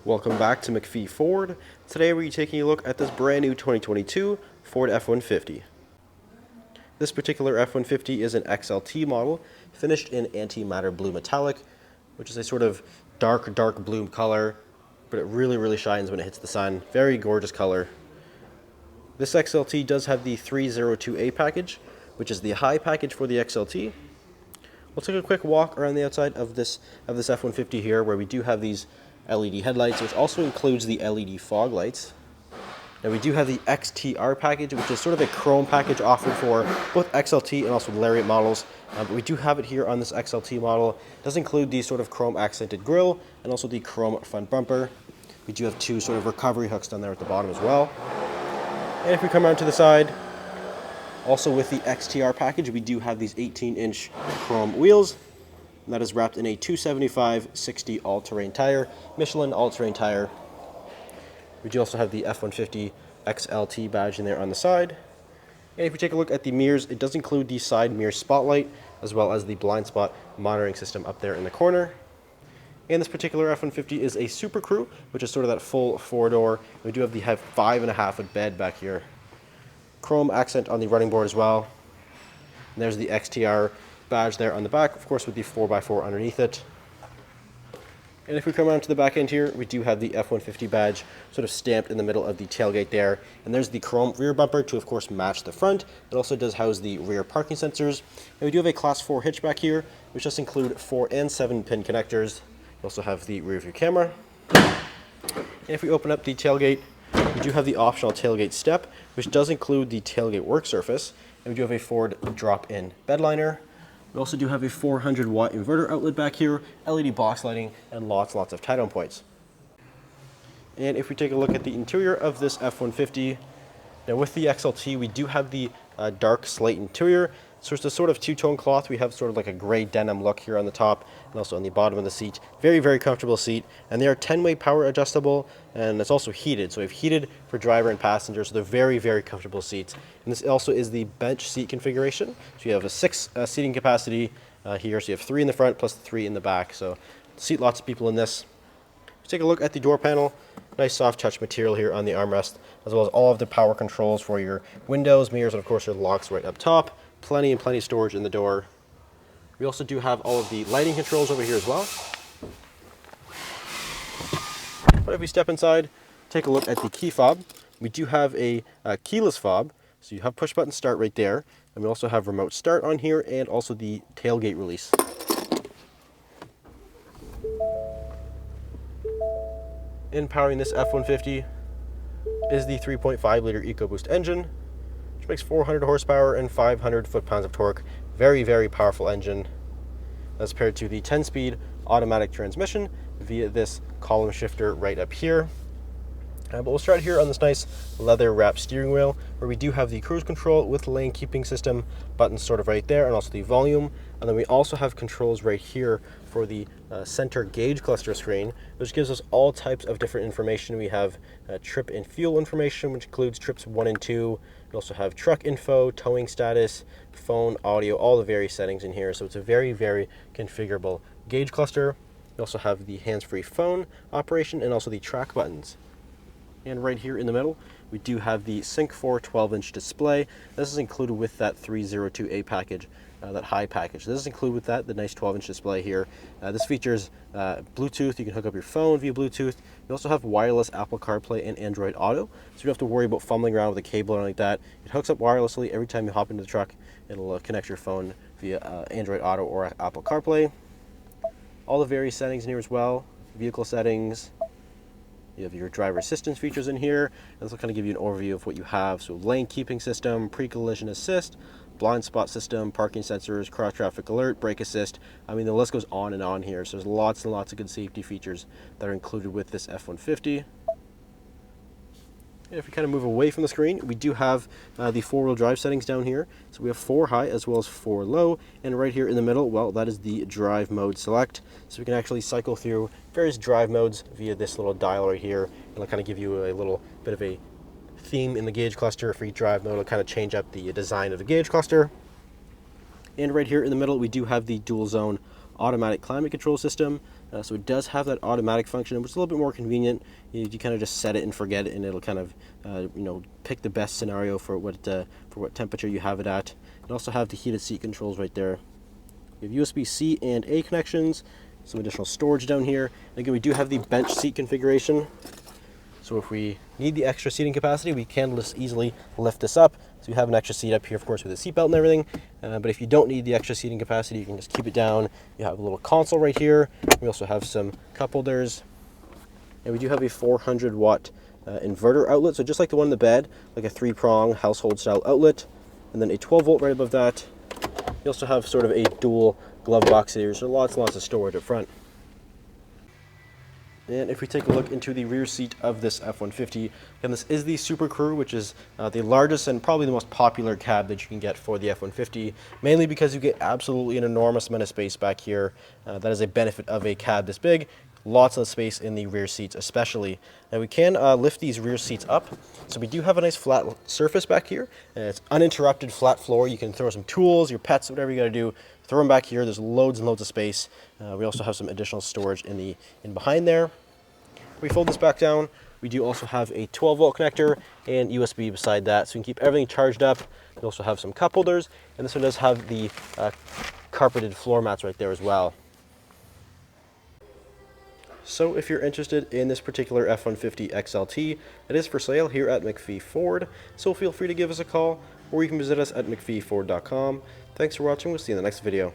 Welcome back to MacPhee Ford. Today we're taking a look at this brand new 2022 Ford F-150. This particular F-150 is an XLT model, finished in Antimatter blue metallic, which is a sort of dark blue color, but it really shines when it hits the sun. Very gorgeous color. This XLT does have the 302A package, which is the high package for the XLT. We'll take a quick walk around the outside of this F-150 here, where we do have these LED headlights, which also includes the LED fog lights. Now we do have the XTR package, which is sort of a chrome package offered for both XLT and also Lariat models. But we do have it here on this XLT model. It does include the sort of chrome accented grille and also the chrome front bumper. We do have two sort of recovery hooks down there at the bottom as well. And if we come around to the side, also with the XTR package, we do have these 18-inch chrome wheels. And that is wrapped in a 275/60 all-terrain tire, Michelin all-terrain tire. We do also have the F-150 XLT badge in there on the side. And if we take a look at the mirrors, it does include the side mirror spotlight, as well as the blind spot monitoring system up there in the corner. And this particular F-150 is a Super Crew, which is sort of that full four-door. We do have the 5.5-foot bed back here. Chrome accent on the running board as well. And there's the XTR badge there on the back, of course, with the 4x4 underneath it. And if we come around to the back end here, we do have the F-150 badge sort of stamped in the middle of the tailgate there. And there's the chrome rear bumper to, of course, match the front. It also does house the rear parking sensors. And we do have a Class 4 hitchback here, which does include 4 and 7-pin connectors. We also have the rear view camera. And if we open up the tailgate, we do have the optional tailgate step, which does include the tailgate work surface. And we do have a Ford drop-in bed liner. We also do have a 400-watt inverter outlet back here, LED box lighting, and lots of tie-down points. And if we take a look at the interior of this F-150, now with the XLT, we do have the dark slate interior. So it's a sort of two-tone cloth. We have sort of like a gray denim look here on the top and also on the bottom of the seat. Very comfortable seat. And they are 10-way power adjustable, and it's also heated. So we have heated for driver and passenger, so they're very comfortable seats. And this also is the bench seat configuration. So you have a 6 seating capacity here. So you have 3 in the front plus 3 in the back. So seat lots of people in this. Let's take a look at the door panel. Nice soft touch material here on the armrest, as well as all of the power controls for your windows, mirrors, and of course your locks right up top. Plenty of storage in the door. We also do have all of the lighting controls over here as well. But if we step inside, take a look at the key fob. We do have a keyless fob, so you have push button start right there. And we also have remote start on here and also the tailgate release. In powering this F-150 is the 3.5-liter EcoBoost engine, which makes 400 horsepower and 500 foot-pounds of torque. Very powerful engine. That's paired to the 10-speed automatic transmission via this column shifter right up here. But we'll start here on this nice leather-wrapped steering wheel, where we do have the cruise control with lane keeping system buttons sort of right there, and also the volume. And then we also have controls right here for the center gauge cluster screen, which gives us all types of different information. We have trip and fuel information, which includes trips 1 and 2. We also have truck info, towing status, phone, audio, all the various settings in here. So it's a very configurable gauge cluster. We also have the hands-free phone operation and also the track buttons. And right here in the middle, we do have the Sync 4 12-inch display. This is included with that 302A package, that high package. This is included with that, the nice 12-inch display here. This features Bluetooth. You can hook up your phone via Bluetooth. You also have wireless Apple CarPlay and Android Auto, so you don't have to worry about fumbling around with a cable or anything like that. It hooks up wirelessly every time you hop into the truck. It'll connect your phone via Android Auto or Apple CarPlay. All the various settings in here as well. Vehicle settings. You have your driver assistance features in here, and this will kind of give you an overview of what you have. So lane keeping system, pre-collision assist, blind spot system, parking sensors, cross traffic alert, brake assist. I mean, the list goes on and on here. So there's lots and lots of good safety features that are included with this F-150. And if we kind of move away from the screen, we do have the 4-wheel drive settings down here. So we have 4 high as well as 4 low. And right here in the middle, well, that is the drive mode select. So we can actually cycle through various drive modes via this little dial right here. It'll kind of give you a little bit of a theme in the gauge cluster for each drive mode. It'll kind of change up the design of the gauge cluster. And right here in the middle, we do have the dual zone automatic climate control system. So it does have that automatic function, which is a little bit more convenient. You kind of just set it and forget it, and it'll kind of pick the best scenario for what temperature you have it at. You also have the heated seat controls right there. We have USB-C and A connections, some additional storage down here. And again, we do have the bench seat configuration. So if we need the extra seating capacity, we can easily lift this up. So you have an extra seat up here, of course, with a seatbelt and everything. But if you don't need the extra seating capacity, you can just keep it down. You have a little console right here. We also have some cup holders. And we do have a 400-watt inverter outlet. So just like the one in the bed, like a 3-prong household-style outlet. And then a 12-volt right above that. You also have sort of a dual glove box here, so lots and lots of storage up front. And if we take a look into the rear seat of this F-150, again, this is the Super Crew, which is the largest and probably the most popular cab that you can get for the F-150, mainly because you get absolutely an enormous amount of space back here. That is a benefit of a cab this big. Lots of space in the rear seats especially. Now we can lift these rear seats up, so we do have a nice flat surface back here. And it's uninterrupted flat floor. You can throw some tools, your pets, whatever you got to do, throw them back here. There's loads and loads of space. We also have some additional storage in behind there. We fold this back down. We do also have a 12-volt connector and USB beside that, so we can keep everything charged up. We also have some cup holders, and this one does have the carpeted floor mats right there as well. So if you're interested in this particular F-150 XLT, it is for sale here at MacPhee Ford, so feel free to give us a call, or you can visit us at macpheeford.com. Thanks for watching. We'll see you in the next video.